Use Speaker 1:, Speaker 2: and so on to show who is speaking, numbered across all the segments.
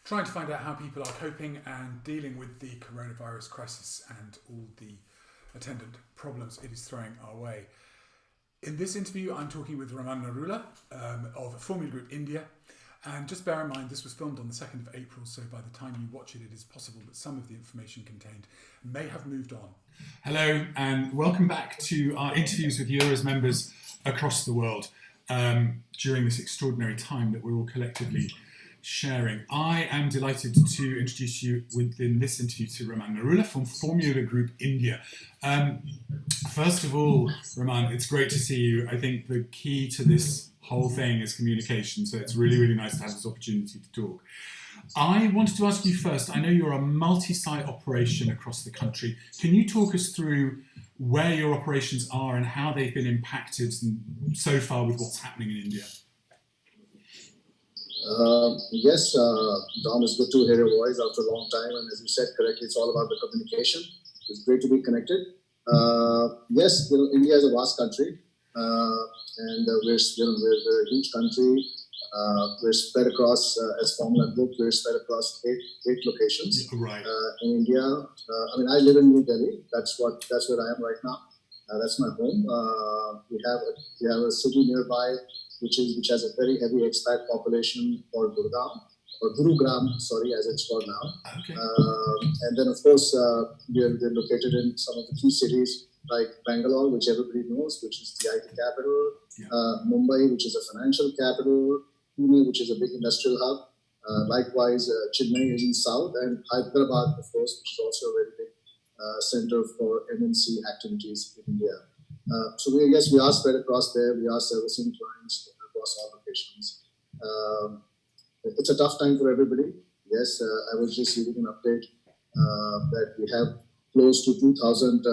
Speaker 1: trying to find out how people are coping and dealing with the coronavirus crisis and all the attendant problems it is throwing our way. In this interview, I'm talking with Raman Narula of Formula Group India. And just bear in mind, this was filmed on the 2nd of April, so by the time you watch it, it is possible that some of the information contained may have moved on. Hello, and welcome back to our interviews with Eura's members across the world during this extraordinary time that we're all collectively sharing. I am delighted to introduce you within this interview to Raman Narula from Formula Group India. First of all, Raman, it's great to see you. I think the key to this whole thing is communication, so it's really, really nice to have this opportunity to talk. I wanted to ask you first, I know you're a multi-site operation across the country. Can you talk us through where your operations are and how they've been impacted so far with what's happening in India?
Speaker 2: Yes, Dom, it's good to hear your voice after a long time, and as you said correctly, it's all about the communication. It's great to be connected. Yes, India is a vast country, and we're a huge country. We're spread across, as Formula Group, we're spread across eight locations.
Speaker 1: Right.
Speaker 2: In India. I live in New Delhi. That's where I am right now. That's my home. We have a city nearby which has a very heavy expat population called Gurugram, as it's called now.
Speaker 1: Okay.
Speaker 2: And then, of course, we're located in some of the key cities like Bangalore, which everybody knows, which is the IT capital, Mumbai, which is a financial capital, Pune, which is a big industrial hub. Likewise, Chennai is in south, and Hyderabad, of course, which is also a very big center for MNC activities in India. So we are spread across there. We are servicing clients across all locations. It's a tough time for everybody. Yes, I was just giving an update that we have close to 2,000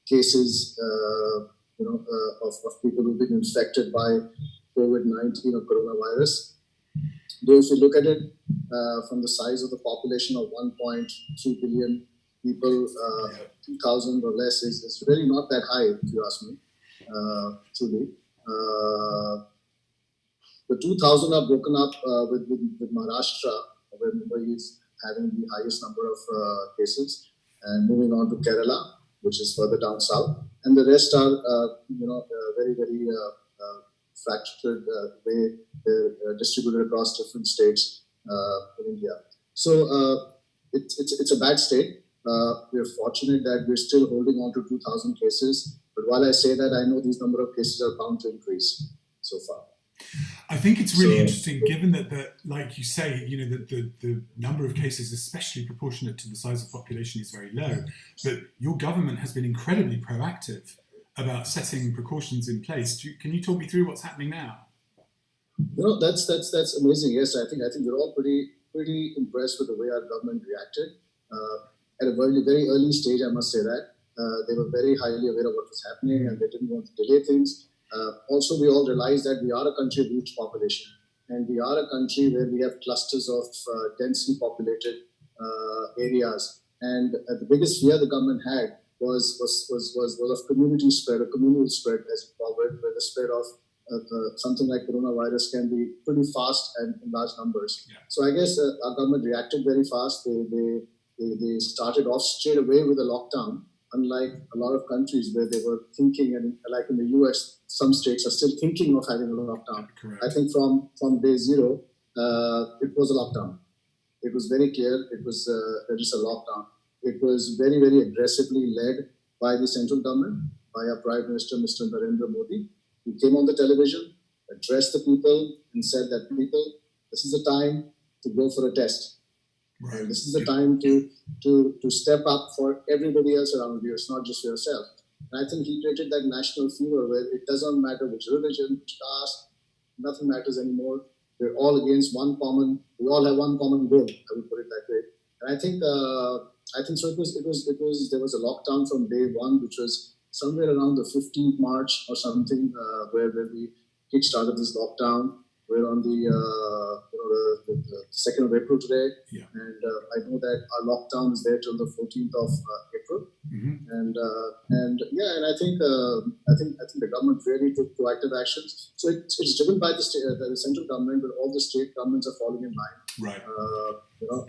Speaker 2: cases, of people who've been infected by COVID-19 or coronavirus. Though if you look at it from the size of the population of 1.3 billion people, 2,000 or less is really not that high, if you ask me, truly. The 2,000 are broken up with Maharashtra, where Mumbai is having the highest number of cases, and moving on to Kerala, which is further down south, and the rest are, very, very fractured way. They're distributed across different states in India. So it's a bad state. We're fortunate that we're still holding on to 2,000 cases. But while I say that, I know these number of cases are bound to increase so far.
Speaker 1: I think it's really interesting, given that, like you say, the number of cases, especially proportionate to the size of the population, is very low. But your government has been incredibly proactive about setting precautions in place. Can you talk me through what's happening now?
Speaker 2: That's amazing. Yes, I think we're all pretty impressed with the way our government reacted. At a very, very early stage, I must say that. They were very highly aware of what was happening, and they didn't want to delay things. Also, we all realize that we are a country of huge population, and we are a country where we have clusters of densely populated areas. And the biggest fear the government had was of community spread, or communal spread, as we call it, where the spread of something like coronavirus can be pretty fast and in large numbers. Yeah. So I guess our government reacted very fast. They started off straight away with a lockdown, unlike a lot of countries where they were thinking, and like in the US, some states are still thinking of having a lockdown.
Speaker 1: Correct.
Speaker 2: I think from day zero, it was a lockdown. It was very clear. It was there is a lockdown. It was very, very aggressively led by the central government, by our Prime Minister, Mr. Narendra Modi. He came on the television, addressed the people, and said that people, this is the time to go for a test. Right. And this is the time to step up for everybody else around you. It's not just for yourself. And I think he created that national fever where it doesn't matter which religion, which caste, nothing matters anymore. We're all against we all have one common goal, I would put it that way. And I think so there was a lockdown from day one, which was somewhere around the 15th March or something, where we kick-started this lockdown. We're on the 2nd of April today, and I know that our lockdown is there till the 14th of April, and I think the government really took proactive actions. So it's driven by the central government, but all the state governments are falling in line.
Speaker 1: Right.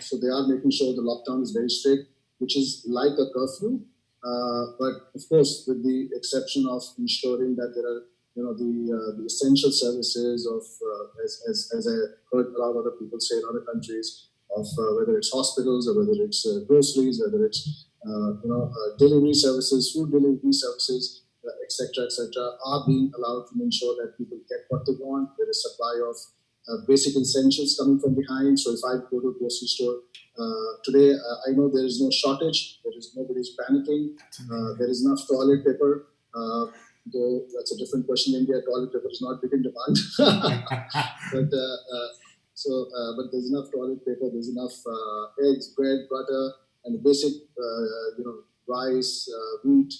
Speaker 2: So they are making sure the lockdown is very strict, which is like a curfew, but of course with the exception of ensuring that there are the essential services of, as I heard a lot of other people say in other countries, of whether it's hospitals or whether it's groceries, whether it's delivery services, food delivery services, etc., are being allowed to ensure that people get what they want. There is supply of basic essentials coming from behind. So if I go to a grocery store today, I know there is no shortage. Nobody's panicking. There is enough toilet paper. Though that's a different question. In India, toilet paper is not big in demand, but there's enough toilet paper. There's enough eggs, bread, butter, and the basic rice, wheat,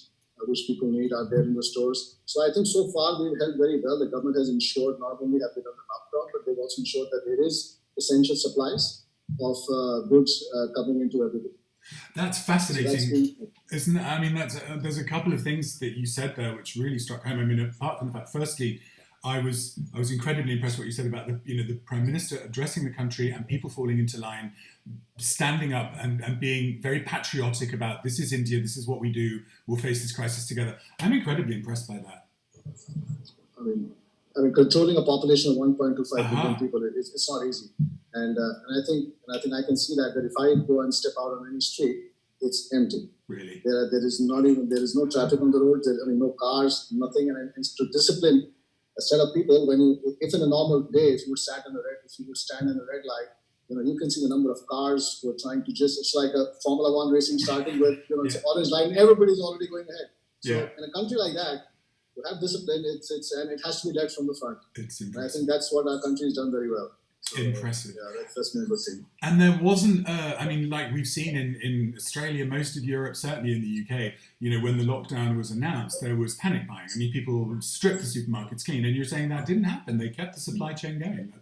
Speaker 2: which people need are there in the stores. So I think so far we've held very well. The government has ensured not only have they done the lockdown, but they've also ensured that there is essential supplies of goods coming into everybody.
Speaker 1: That's fascinating, isn't it? I mean, there's a couple of things that you said there which really struck home. I mean, apart from the fact, firstly, I was incredibly impressed what you said about the Prime Minister addressing the country and people falling into line, standing up and being very patriotic about this is India, this is what we do, we'll face this crisis together. I'm incredibly impressed by that.
Speaker 2: I mean, controlling a population of 1.25 billion people, it's not easy. And I think I can see that if I go and step out on any street, it's empty.
Speaker 1: Really,
Speaker 2: there is no traffic on the roads. No cars, nothing. And to discipline a set of people, if in a normal day, if you would stand in a red light, you can see the number of cars who are trying to it's like a Formula One racing starting with it's an orange line. Everybody's already going ahead. So in a country like that, to have discipline, and it has to be led from the front.
Speaker 1: It's impressive.
Speaker 2: And I think that's what our country has done very well. So,
Speaker 1: impressive.
Speaker 2: Yeah, that's been a good thing.
Speaker 1: And there wasn't, like we've seen in Australia, most of Europe, certainly in the UK, when the lockdown was announced, there was panic buying. I mean, people stripped the supermarkets clean, and you're saying that didn't happen. They kept the supply chain going.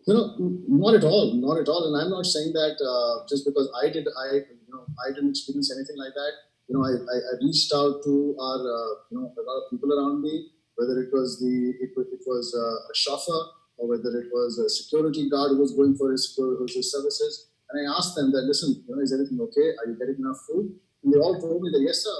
Speaker 2: Not at all. And I'm not saying that just because I didn't experience anything like that. I reached out to our, a lot of people around me, whether it was a chauffeur, or whether it was a security guard who was going for his services. And I asked them that, listen, is everything okay? Are you getting enough food? And they all told me that, yes, sir,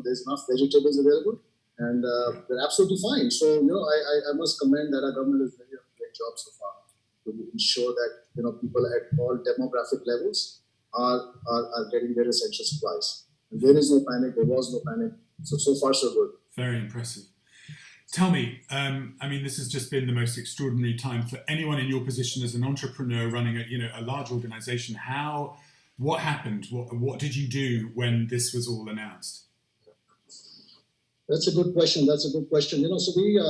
Speaker 2: there's enough vegetables available, and they're absolutely fine. So, I must commend that our government has done a great job so far to ensure that, people at all demographic levels are getting their essential supplies. And there is no panic, there was no panic. So far, so good.
Speaker 1: Very impressive. Tell me, this has just been the most extraordinary time for anyone in your position as an entrepreneur running a large organization. What happened? What did you do when this was all announced?
Speaker 2: That's a good question. So we,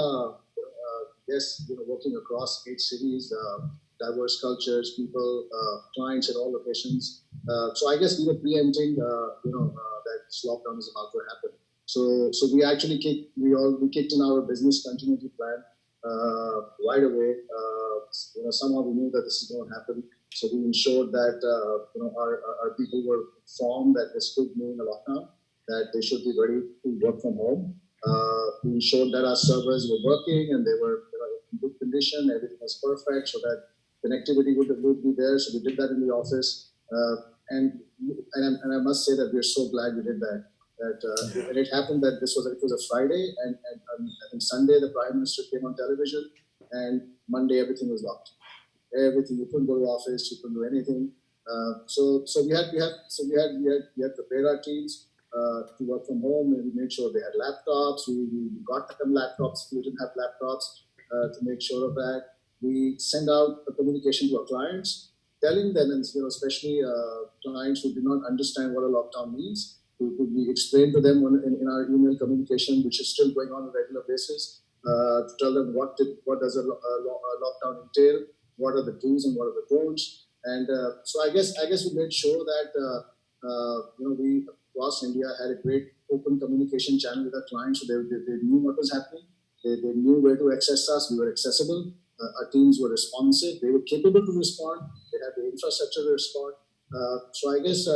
Speaker 2: working across 8 cities, diverse cultures, people, clients at all locations. So I guess we were preempting, that this lockdown is about to happen. So we actually kicked in our business continuity plan right away. Somehow we knew that this is going to happen. So we ensured that our people were informed that this could mean a lockdown, that they should be ready to work from home. We ensured that our servers were working and they were in good condition. Everything was perfect, so that connectivity would be there. So we did that in the office, and I must say that we're so glad we did that. And it happened that it was a Friday, and I think Sunday the Prime Minister came on television, and Monday everything was locked. Everything, you couldn't go to the office, you couldn't do anything. So we had prepared our teams to work from home, and we made sure they had laptops. We got them laptops if we didn't have laptops to make sure of that. We send out a communication to our clients, telling them, and especially clients who do not understand what a lockdown means. We explain to them in our email communication, which is still going on a regular basis, to tell them what does a lockdown entail, what are the do's and what are the don'ts. And so I guess we made sure that we across India had a great open communication channel with our clients, so they knew what was happening. They knew where to access us. We were accessible. Our teams were responsive. They were capable to respond. They had the infrastructure to respond. So I guess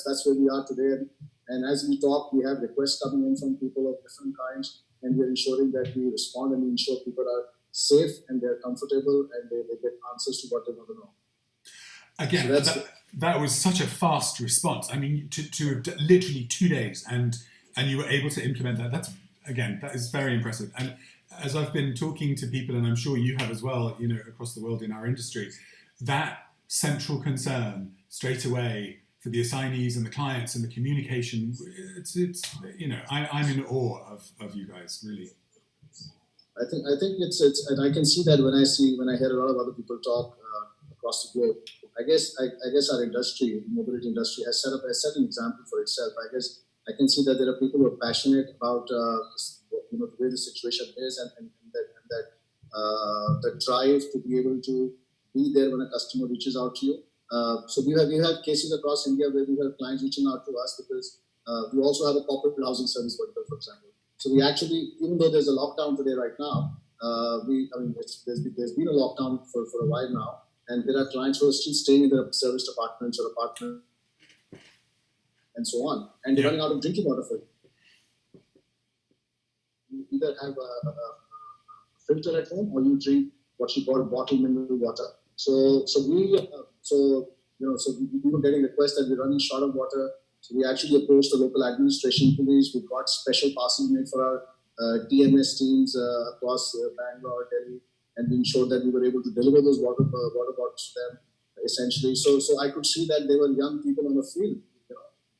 Speaker 2: that's where we are today. And as we talk, we have requests coming in from people of different kinds, and we're ensuring that we respond and we ensure people are safe and they're comfortable and they get answers to what they want to know.
Speaker 1: Again, so that was such a fast response. I mean, to literally 2 days, and you were able to implement that. That is very impressive. And as I've been talking to people, and I'm sure you have as well, across the world in our industry, that central concern straight away for the assignees and the clients and the communication, I'm in awe of you guys, really.
Speaker 2: I think it's and I can see that when I hear a lot of other people talk across the globe. I guess our industry, mobility industry, has set an example for itself. I guess I can see that there are people who are passionate about the way the situation is, and that drive to be able to be there when a customer reaches out to you. So we have cases across India where we have clients reaching out to us because we also have a corporate housing service vertical, for example. So we actually, even though there's a lockdown today right now, there's been a lockdown for a while now, and there are clients who are still staying in their service apartments or apartments and so on, and they're running out of drinking water for it. You either have a filter at home or you drink what you call bottled mineral water. So we were getting requests that we're running short of water. So we actually approached the local administration police. We got special passes made for our TMS teams across Bangalore, Delhi, and we ensured that we were able to deliver those water bottles to them, essentially. So I could see that there were young people on the field,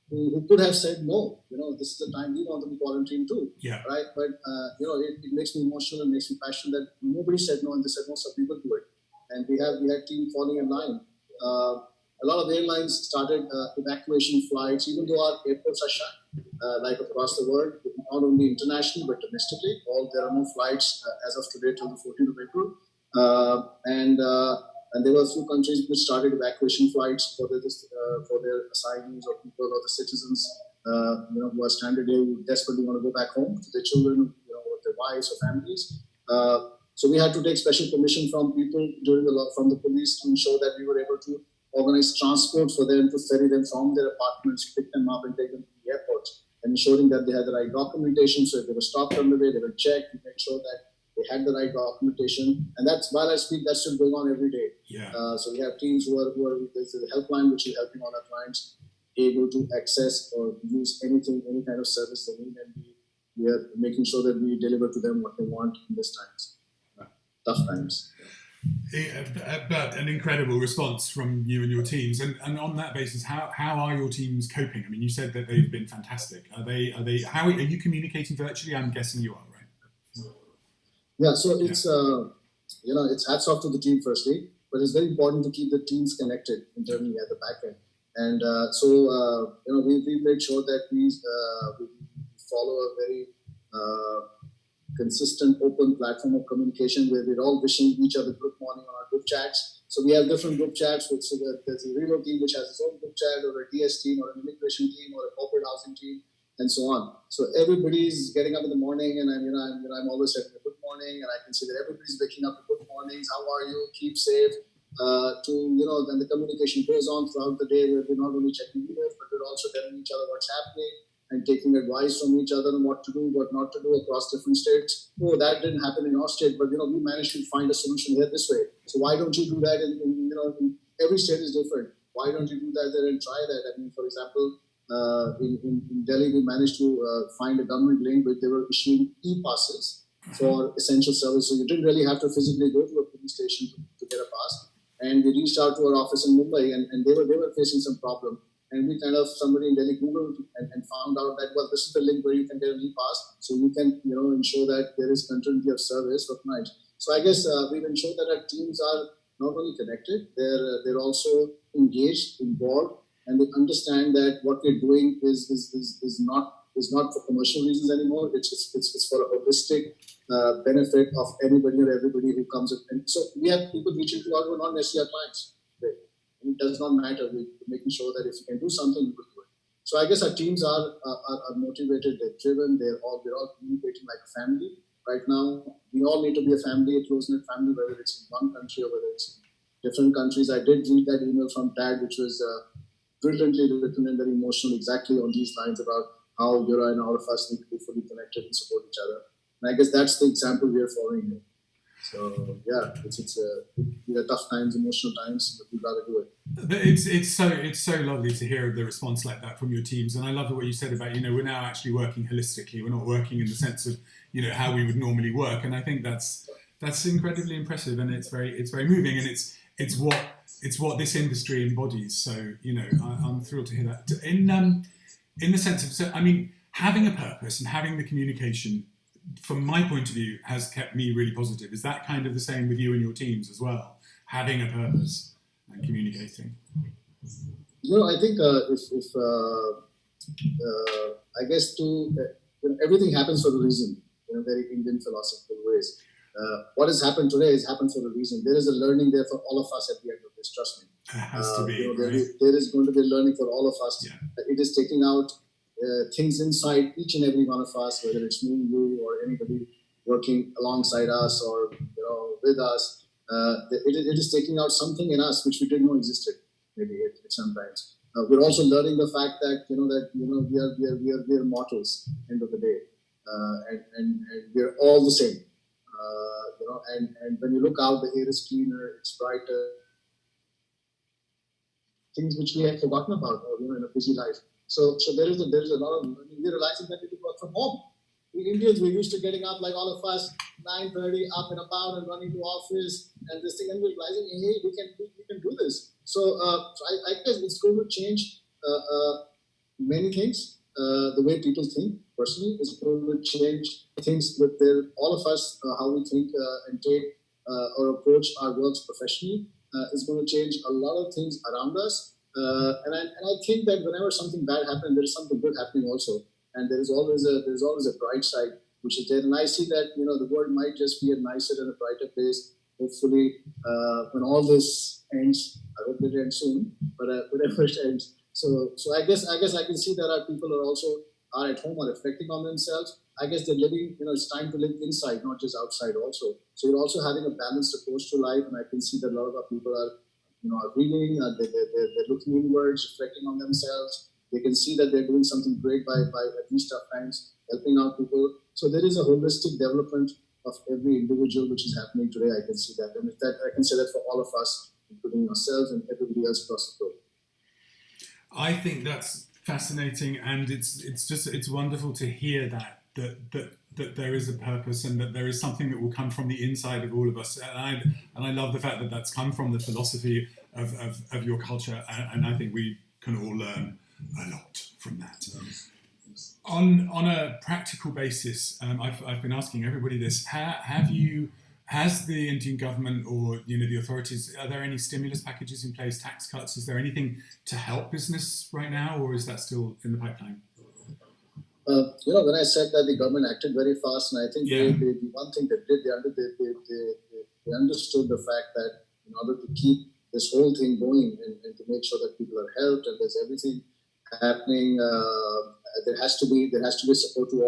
Speaker 2: who could have said no. This is the time we want to be quarantined too, right? But it makes me emotional and makes me passionate that nobody said no, and they said no, so people do it. And we had team falling in line. A lot of airlines started evacuation flights, even though our airports are shut, like across the world, not only internationally but domestically. There are no flights as of today till the 14th of April. And there were a few countries which started evacuation flights for their assignees or people or the citizens, who are stranded here, who desperately want to go back home to their children, with their wives or families. So we had to take special permission from people from the police to ensure that we were able to organize transport for them, to ferry them from their apartments, pick them up and take them to the airports, and ensuring that they had the right documentation. So if they were stopped on the way, they were checked to make sure that they had the right documentation. And that's, while I speak, that's still going on every day. So we have teams who are there's a helpline which is helping all our clients able to access or use any kind of service they need, and we are making sure that we deliver to them what they want in these times. Tough times.
Speaker 3: But an incredible response from you and your teams. And on that basis, how are your teams coping? I mean, you said that they've been fantastic. Are you communicating virtually? I'm guessing you are, right?
Speaker 2: Yeah. So it's it's hats off to the team firstly, but it's very important to keep the teams connected internally at the back end. And we made sure that we follow a very consistent open platform of communication where we're all wishing each other good morning on our group chats. So we have different group chats. So there's a reload team which has its own group chat, or a DS team, or an immigration team, or a corporate housing team, and so on. So everybody's getting up in the morning, and I'm always saying good morning, and I can see that everybody's waking up with good mornings. How are you? Keep safe. Then the communication goes on throughout the day where we're not only checking emails, but we're also telling each other what's happening and taking advice from each other on what to do, what not to do across different states. Oh, that didn't happen in our state, but we managed to find a solution here this way. So why don't you do that? In every state is different. Why don't you do that there and try that? I mean, for example, in Delhi, we managed to find a government link where they were issuing e-passes for essential service. So you didn't really have to physically go to a police station to get a pass. And we reached out to our office in Mumbai, and they were facing some problem. And we somebody in Delhi Googled and found out that, well, this is the link where you can get an e-pass, so you can, ensure that there is continuity of service for clients. So I guess we've ensured that our teams are not only connected, they're also engaged, involved, and they understand that what we're doing is not for commercial reasons anymore. It's for a holistic benefit of anybody or everybody who comes in. And so we have people reaching to us who are not necessarily our clients. It does not matter. We're making sure that if you can do something, you will do it. So I guess our teams are motivated. They're driven. We're all communicating like a family. right now, we all need to be a family, a close-knit family, whether it's in one country or whether it's in different countries. I did read that email from Dad, which was brilliantly written and very emotional, exactly on these lines about how Yura and all of us need to be fully connected and support each other. And I guess that's the example we are following here. So yeah, these are tough times, emotional times, but we've got to do it.
Speaker 3: It's so lovely to hear the response like that from your teams, and I love what you said about we're now actually working holistically. We're not working in the sense of how we would normally work, and I think that's incredibly impressive, and it's very moving, and it's what this industry embodies. So I'm thrilled to hear that. In the sense of, so I mean, having a purpose and having the communication, from my point of view, has kept me really positive. Is that kind of the same with you and your teams as well? Having a purpose and communicating.
Speaker 2: I think I guess everything happens for a reason in a very Indian philosophical ways. What has happened today has happened for a reason. There is a learning there for all of us at the end of this. Trust me.
Speaker 3: It has to be.
Speaker 2: There is going to be a learning for all of us.
Speaker 3: Yeah.
Speaker 2: It is taking out things inside each and every one of us, whether it's me, you, or anybody working alongside us or with us. It is taking out something in us which we didn't know existed. Maybe sometimes we're also learning the fact that we are mortals. End of the day, and we're all the same. And when you look out, the air is cleaner, it's brighter. Things which we had forgotten about, in a busy life. So there is a lot of learning. We're realizing that we can work from home. We Indians, we're used to getting up like all of us, 9:30, up and about and running to office and this thing, and we're realizing, hey, we can do this. So I guess it's going to change many things. The way people think, personally, is going to change things with all of us, how we think and take or approach our works professionally. Is going to change a lot of things around us. And I think that whenever something bad happens, there is something good happening also. And there's always a bright side which is there. And I see that the world might just be a nicer and a brighter place. Hopefully, when all this ends, I hope it ends soon. But whenever it ends, so I guess I can see that our people are at home, are reflecting on themselves. I guess they're living. It's time to live inside, not just outside. Also, so you're also having a balanced approach to life, and I can see that a lot of our people are reading, they're looking inwards, reflecting on themselves. They can see that they're doing something great by at least tough times, helping out people. So there is a holistic development of every individual which is happening today. I can see that, and I can say that for all of us, including ourselves and everybody else across the globe.
Speaker 3: I think that's fascinating, and it's wonderful to hear that there is a purpose and that there is something that will come from the inside of all of us. And I love the fact that that's come from the philosophy of your culture, and I think we can all learn a lot from that. On a practical basis, I've been asking everybody this: has the Indian government or the authorities, are there any stimulus packages in place, tax cuts? Is there anything to help business right now, or is that still in the pipeline?
Speaker 2: When I said that the government acted very fast, and I think the one thing they did, they understood the fact that in order to keep this whole thing going and to make sure that people are helped and there's everything happening, there has to be support to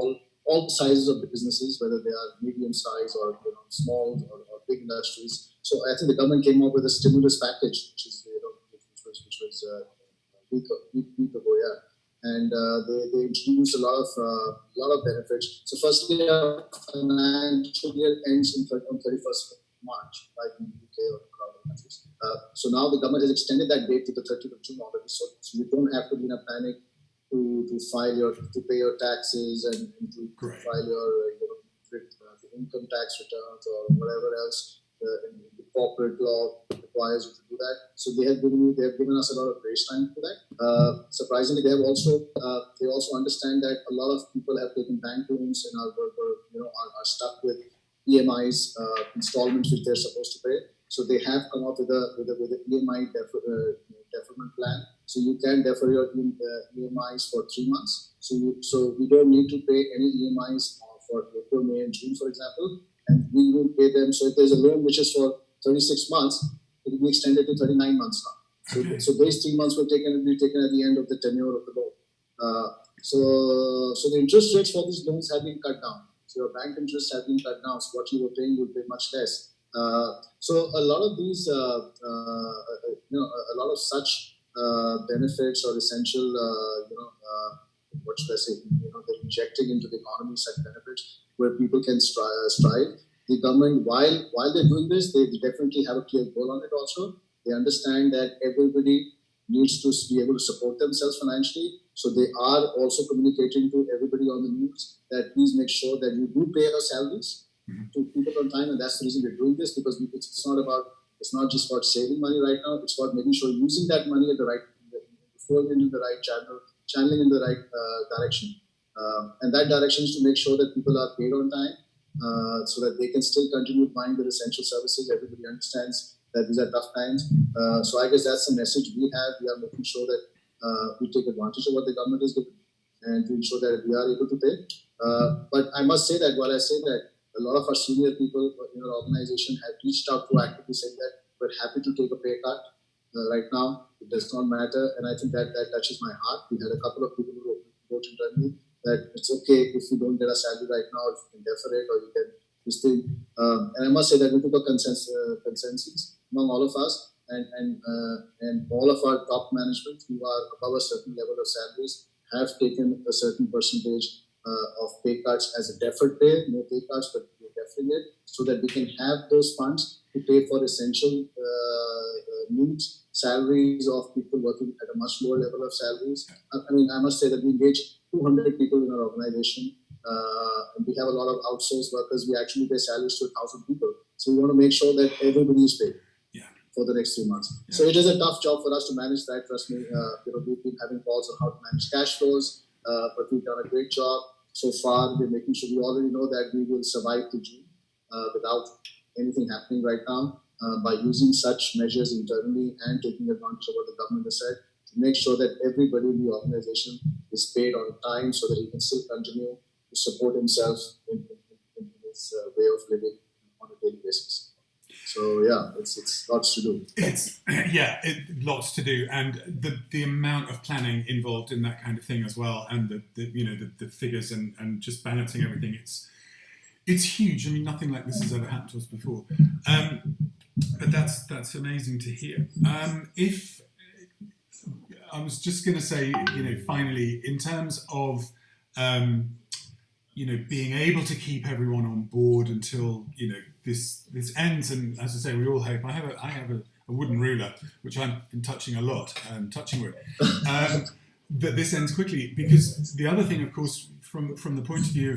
Speaker 2: all sizes of businesses, whether they are medium size or small or big industries. So I think the government came up with a stimulus package, which was a week ago, yeah. And they introduced a lot of benefits. So firstly, our financial year ends on 31st of March, like in the UK or other countries. So now the government has extended that date to the 30th of June already. So you don't have to be in a panic to pay your taxes and to file your the income tax returns or whatever else the corporate law requires you to do that. So they have given us a lot of grace time for that. Surprisingly, they also understand that a lot of people have taken bank loans and are stuck with EMIs, installments which they're supposed to pay. So they have come up with a EMI deferment plan. So you can defer your EMIs for 3 months. So we don't need to pay any EMIs for April, May, and June, for example, and we will pay them. So if there's a loan which is for 36 months, it will be extended to 39 months now. So those 3 months will be taken at the end of the tenure of the loan. So the interest rates for these loans have been cut down. So your bank interest has been cut down. So what you were paying, you'll pay much less. So a lot of these, a lot of such benefits or essential, what should I say? They're injecting into the economy such benefits where people can strive. The government, while they're doing this, they definitely have a clear goal on it. Also, they understand that everybody needs to be able to support themselves financially. So they are also communicating to everybody on the news that please make sure that you do pay our salaries to people on time, and that's the reason we're doing this, because it's not just about saving money right now. It's about making sure using that money at the right, flowing into the right channel, channeling in the right direction, and that direction is to make sure that people are paid on time, so that they can still continue buying their essential services. Everybody understands that these are tough times. So I guess that's the message we have. We are making sure that we take advantage of what the government is giving and to ensure that we are able to pay. But I must say that while I say that, a lot of our senior people in our organization have reached out proactively saying that we're happy to take a pay cut right now. It does not matter. And I think that touches my heart. We had a couple of people who wrote internally that it's okay if you don't get a salary right now, if you can defer it or you can this thing. And I must say that we took a consensus among all of us and all of our top management who are above a certain level of salaries have taken a certain percentage of pay cuts as a deferred pay, no pay cuts, but we're deferring it so that we can have those funds to pay for essential needs, salaries of people working at a much lower level of salaries. I mean, I must say that we engage 200 people in our organization. And we have a lot of outsourced workers. We actually pay salaries to 1,000 people. So we want to make sure that everybody is paid for the next 3 months. Yeah. So it is a tough job for us to manage that. Trust me, we've been having calls on how to manage cash flows, but we've done a great job so far. We're making sure we already know that we will survive to June without anything happening right now by using such measures internally and taking advantage of what the government has said to make sure that everybody in the organization is paid on time so that he can still continue to support himself in his way of living on a daily basis. So yeah, it's lots to do.
Speaker 3: Lots to do, and the amount of planning involved in that kind of thing as well, and the figures and just balancing everything. It's huge. I mean, nothing like this has ever happened to us before. But that's amazing to hear. If I was just going to say, finally, in terms of being able to keep everyone on board until this ends, and as I say, we all hope. I have a wooden ruler which I've been touching a lot, touching with, that this ends quickly. Because the other thing, of course, from the point of view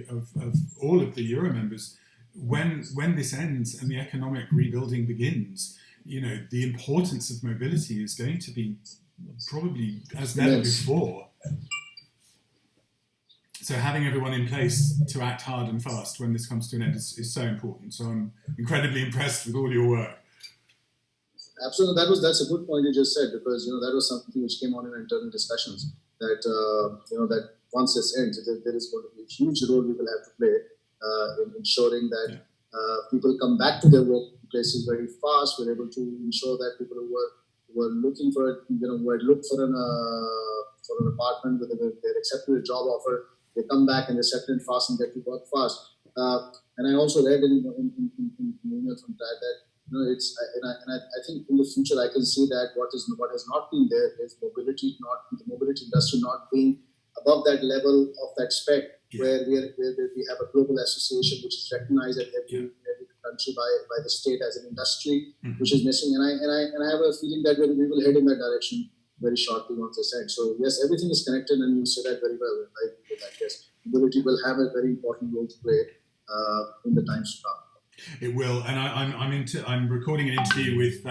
Speaker 3: of all of the Euro members, when this ends and the economic rebuilding begins, the importance of mobility is going to be probably as never before. So having everyone in place to act hard and fast when this comes to an end is so important. So I'm incredibly impressed with all your work.
Speaker 2: Absolutely, that's a good point you just said, because that was something which came on in internal discussions that that once this ends, there is going to be a huge role we will have to play in ensuring that people come back to their workplaces very fast. We're able to ensure that people who were looking for who had looked for an apartment, whether they're accepted a job offer, they come back and they settle in fast and get to work fast. And I also read in email from that I think in the future I can see that what has not been there is the mobility industry not being above that level of that spec where we have a global association which is recognized at every country by the state as an industry, which is missing. And I have a feeling that we will head in that direction very shortly once this ends. So yes, everything is connected, and you say that very well. I agree with that. Yes, mobility will have a very important role to play in the times to come.
Speaker 3: It will, and I'm recording an interview with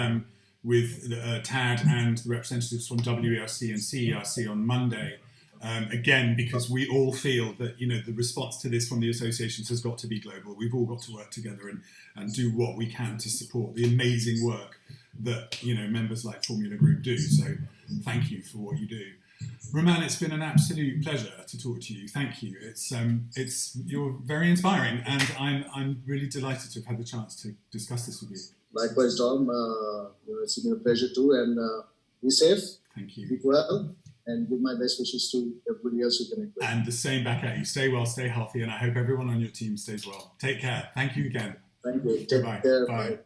Speaker 3: TAD and the representatives from WERC and CERC on Monday. Again, because we all feel that the response to this from the associations has got to be global. We've all got to work together and do what we can to support the amazing work that members like Formula Group do. So thank you for what you do. Raman, it's been an absolute pleasure to talk to you. Thank you. You're very inspiring, and I'm really delighted to have had the chance to discuss this with you.
Speaker 2: Likewise, Dom. It's been a pleasure too, and be safe.
Speaker 3: Thank you.
Speaker 2: Keep well, and give my best wishes to everybody else who connect with.
Speaker 3: And the same back at you. Stay well, stay healthy, and I hope everyone on your team stays well. Take care. Thank you again.
Speaker 2: Thank you. Take
Speaker 3: Goodbye.
Speaker 2: care.
Speaker 3: Bye.
Speaker 2: Bye.